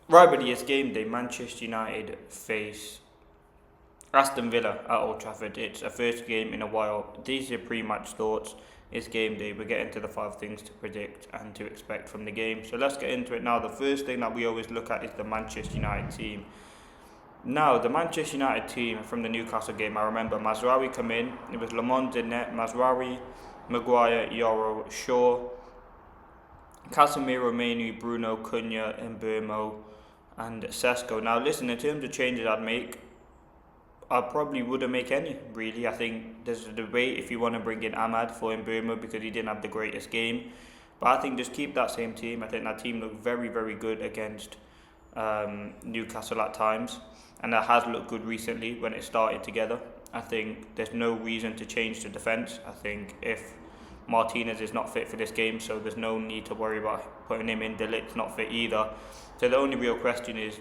Right, but it's game day. Manchester United face Aston Villa at Old Trafford. It's a first game in a while. These are pre-match thoughts. It's game day. We're getting to the 5 things to predict and to expect from the game. So let's get into it now. The first thing that we always look at is the Manchester United team. Now, the Manchester United team from the Newcastle game, I remember Mazraoui come in. It was Lamont in net, Mazraoui, Maguire, Yoro, Shaw, Casemiro, Menu, Bruno, Cunha, MBUEMO, and Sesko. Now, listen, in terms of changes I'd make, I probably wouldn't make any, really. I think there's a debate if you want to bring in AMAD for MBUEMO because he didn't have the greatest game. But I think just keep that same team. I think that team looked very, very good against Newcastle at times. And that has looked good recently when it started together. I think there's no reason to change the defence. I think if Martinez is not fit for this game, so there's no need to worry about putting him in. De Ligt's not fit either. So the only real question is,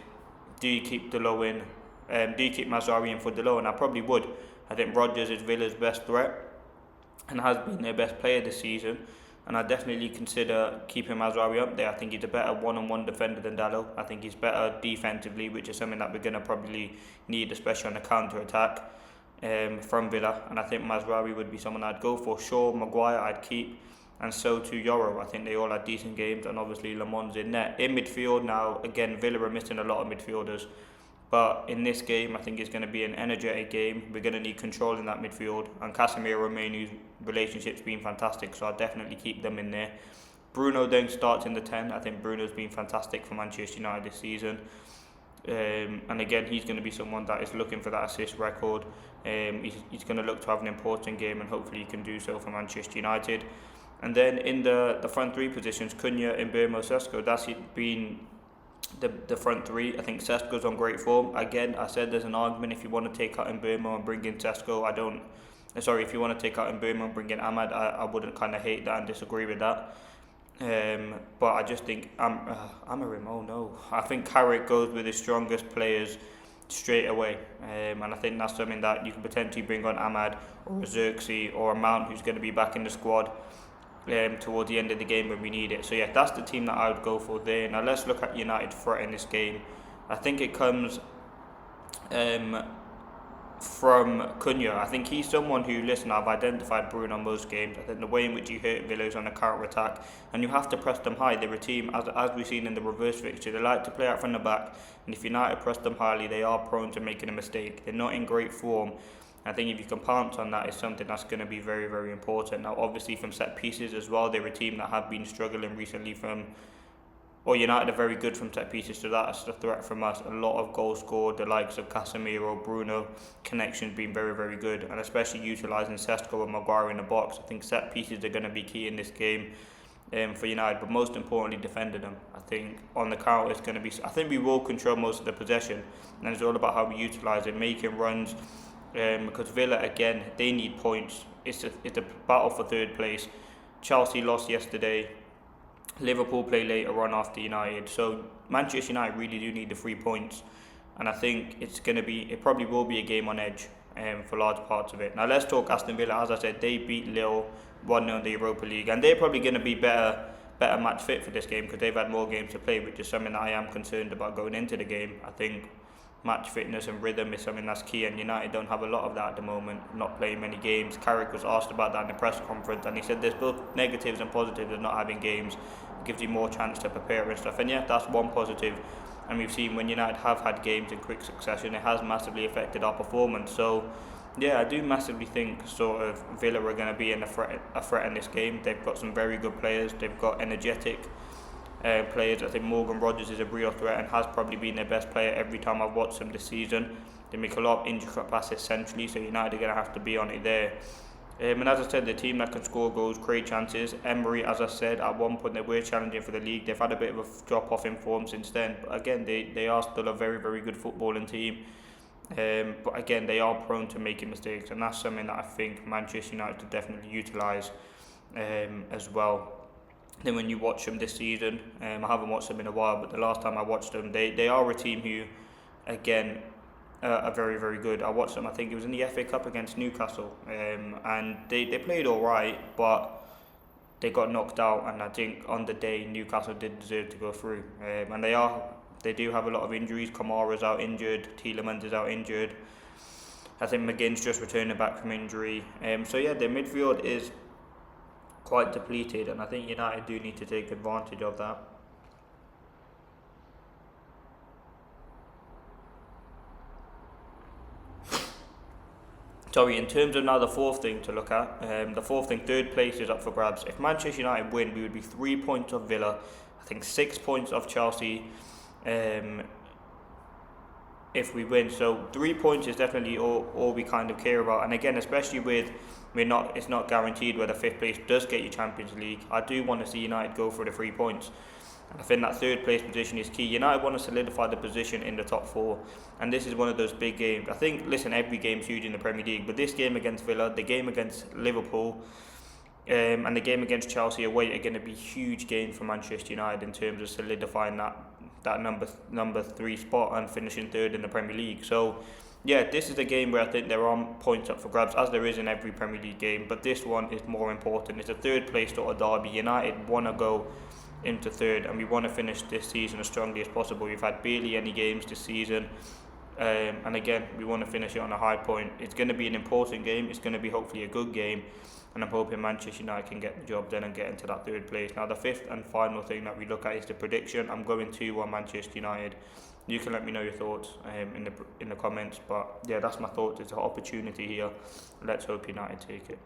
do you keep Delo in? Do you keep Mazraoui in for Delo? And I probably would. I think Rodgers is Villa's best threat and has been their best player this season. And I definitely consider keeping Mazraoui up there. I think he's a better one-on-one defender than Dalot. I think he's better defensively, which is something that we're going to probably need, especially on the counter-attack from Villa. And I think Mazraoui would be someone I'd go for. Shaw, Maguire I'd keep, and so too Yoro. I think they all had decent games, and obviously Le Mans in net. In midfield now, again, Villa are missing a lot of midfielders. But in this game, I think it's going to be an energetic game. We're going to need control in that midfield. And Casemiro and Mainu's relationship's been fantastic, so I'll definitely keep them in there. Bruno then starts in the 10. I think Bruno's been fantastic for Manchester United this season. And again, he's going to be someone that is looking for that assist record. He's going to look to have an important game, and hopefully he can do so for Manchester United. And then in the front three positions, Cunha, Mbeumo, Sesko, that's been the front three. I think Sesko's on great form. Again, I said there's an argument if you want to take out Mbeumo and bring in Sesko. If you want to take out Mbeumo and bring in AMAD, I wouldn't kind of hate that and disagree with that. But I just think Amorim, oh no. I think Carrick goes with his strongest players straight away. And I think that's something that you can potentially bring on AMAD or a Xerxes or a Mount who's going to be back in the squad towards the end of the game when we need it. So yeah, that's the team that I would go for there. Now let's look at United threat in this game. I think it comes from Cunha. I think he's someone who, listen, I've identified Bruno on most games. I think the way in which you hurt Villa is on the counter-attack, and you have to press them high. They're a team, as we've seen in the reverse fixture, they like to play out from the back, and if United press them highly, they are prone to making a mistake. They're not in great form. I think if you can pounce on that, is something that's going to be very, very important. Now, obviously, from set pieces as well, they're a team that have been struggling recently United are very good from set pieces, so that's the threat from us. A lot of goals scored, the likes of Casemiro, Bruno, connections being very, very good, and especially utilising Sesko and Maguire in the box. I think set pieces are going to be key in this game for United, but most importantly, defending them. I think on the counter, it's going to be. I think we will control most of the possession, and it's all about how we utilise it, making runs. Because Villa, again, they need points. It's a battle for third place. Chelsea lost yesterday. Liverpool play later on after United. So Manchester United really do need the 3 points. And I think it probably will be a game on edge for large parts of it. Now let's talk Aston Villa. As I said, they beat Lille 1-0 in the Europa League. And they're probably going to be better match fit for this game because they've had more games to play, which is something that I am concerned about going into the game. I think match fitness and rhythm is something that's key, and United don't have a lot of that at the moment, not playing many games. Carrick was asked about that in the press conference, and he said there's both negatives and positives of not having games. It gives you more chance to prepare and stuff, and yeah, that's one positive. And we've seen when United have had games in quick succession, it has massively affected our performance. So yeah, I do massively think sort of Villa are going to be a threat in this game. They've got some very good players. They've got energetic players. I think Morgan Rodgers is a real threat and has probably been their best player every time I've watched them this season. They make a lot of intricate passes centrally, so United are going to have to be on it there. And as I said, the team that can score goals, create chances. Emery, as I said, at one point they were challenging for the league. They've had a bit of a drop off in form since then, but again, they are still a very, very good footballing team. But again, they are prone to making mistakes, and that's something that I think Manchester United could definitely utilise as well. Then when you watch them this season, I haven't watched them in a while, but the last time I watched them, they are a team who, again, are very, very good. I watched them, I think it was in the FA Cup against Newcastle, and they played all right, but they got knocked out, and I think on the day Newcastle did deserve to go through. And they are They do have a lot of injuries. Kamara's out injured. Tielemans is out injured. I think McGinn's just returning back from injury. So yeah, their midfield is quite depleted, and I think United do need to take advantage of that. Sorry, in terms of now the fourth thing to look at, the fourth thing, third place is up for grabs. If Manchester United win, we would be 3 points off Villa, I think 6 points off Chelsea, if we win. So 3 points is definitely all we kind of care about. And again, especially with it's not guaranteed whether fifth place does get you Champions League. I do want to see United go for the 3 points. I think that third place position is key. United want to solidify the position in the top four, and this is one of those big games. I think, listen, every game's huge in the Premier League, but this game against Villa, the game against Liverpool, and the game against Chelsea away are going to be huge games for Manchester United in terms of solidifying that number 3 spot and finishing third in the Premier League. So yeah, this is a game where I think there are points up for grabs, as there is in every Premier League game, but this one is more important. It's a third place sort of derby. United want to go into third, and we want to finish this season as strongly as possible. We've had barely any games this season, and again, we want to finish it on a high point. It's going to be an important game. It's going to be hopefully a good game, and I'm hoping Manchester United can get the job done and get into that third place. Now, the fifth and final thing that we look at is the prediction. I'm going 2-1 Manchester United. You can let me know your thoughts in the comments, but yeah, that's my thoughts. It's an opportunity here. Let's hope United take it.